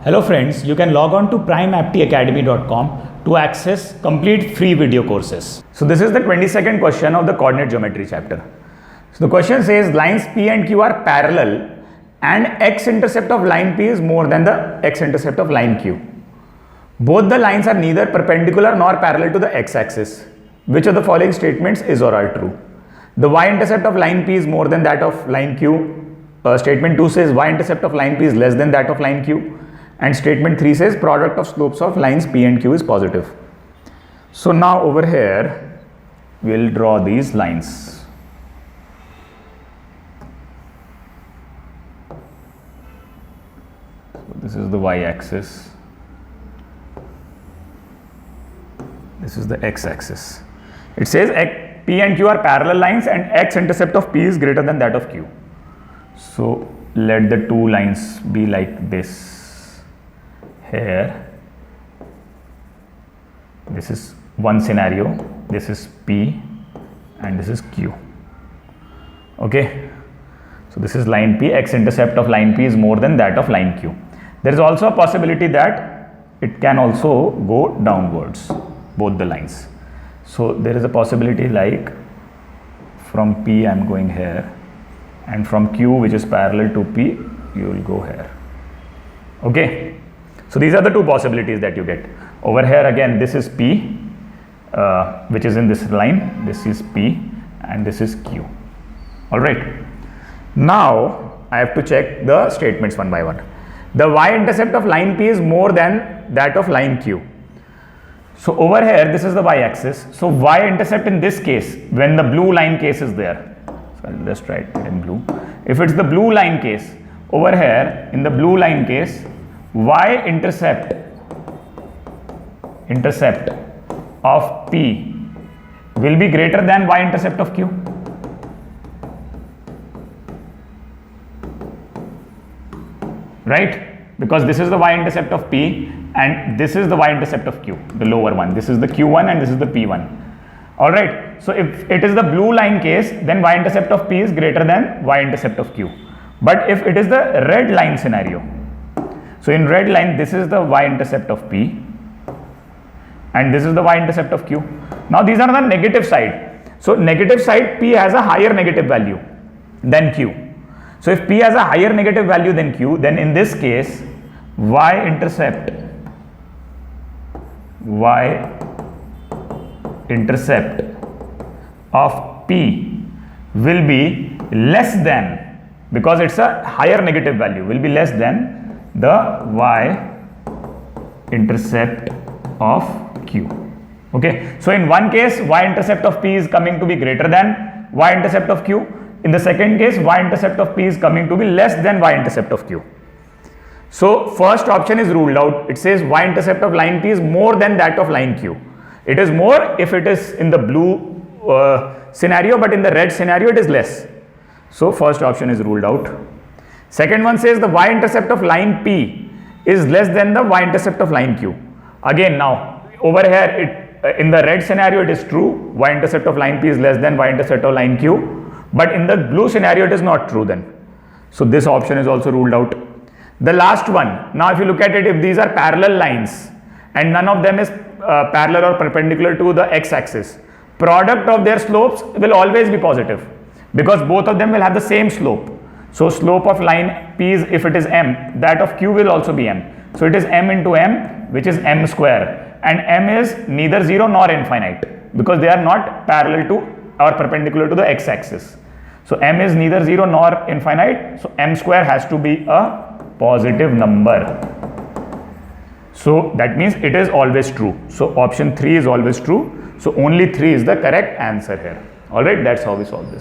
Hello friends, you can log on to primeaptacademy.com to access complete free video courses. So this is the 22nd question of the coordinate geometry chapter. So the question says lines P and Q are parallel and x-intercept of line P is more than the x-intercept of line Q. Both the lines are neither perpendicular nor parallel to the x-axis. Which of the following statements is or are true? The y-intercept of line P is more than that of line Q. Statement 2 says y-intercept of line P is less than that of line Q. And statement 3 says product of slopes of lines P and Q is positive. So now over here, we'll draw these lines. So this is the y-axis. This is the x-axis. It says P and Q are parallel lines and x-intercept of P is greater than that of Q. So let the two lines be like this. Here, this is one scenario, this is P and this is Q. Okay, so this is line P, x-intercept of line P is more than that of line Q. There is also a possibility that it can also go downwards, both the lines. So there is a possibility like from P I am going here and from Q, which is parallel to P, you will go here. Okay. So these are the two possibilities that you get. Over here again, this is P, which is in this line. This is P and this is Q. Alright. Now I have to check the statements one by one. The y-intercept of line P is more than that of line Q. So over here, this is the y-axis. So y-intercept in this case, when the blue line case is there. So I'll just write it in blue. If it's the blue line case, over here in the blue line case, y-intercept of P will be greater than y-intercept of Q. Right? Because this is the y-intercept of P and this is the y-intercept of Q, the lower one. This is the Q1 and this is the P1. Alright. So if it is the blue line case, then y-intercept of P is greater than y-intercept of Q. But if it is the red line scenario, so in red line, this is the y-intercept of P and this is the y-intercept of Q. Now these are the negative side. So negative side, P has a higher negative value than Q. So if P has a higher negative value than Q, then in this case, y-intercept of P will be less than, because it's a higher negative value, will be less than the y-intercept of Q. Okay, so in one case y-intercept of P is coming to be greater than y-intercept of Q. In the second case, y-intercept of P is coming to be less than y-intercept of Q. So first option is ruled out. It says y-intercept of line P is more than that of line Q. It is more if it is in the blue scenario, but in the red scenario it is less. So first option is ruled out. Second one says the y-intercept of line P is less than the y-intercept of line Q. Again, now over here in the red scenario it is true, y-intercept of line P is less than y-intercept of line Q, but in the blue scenario it is not true then. So this option is also ruled out. The last one, now if you look at it, if these are parallel lines and none of them is parallel or perpendicular to the x-axis, product of their slopes will always be positive because both of them will have the same slope. So slope of line P is, if it is m, that of Q will also be m. So it is m into m, which is m square, and m is neither 0 nor infinite because they are not parallel to or perpendicular to the x-axis. So m is neither 0 nor infinite, so m square has to be a positive number. So that means it is always true. So option 3 is always true. So only 3 is the correct answer here. Alright, that's how we solve this.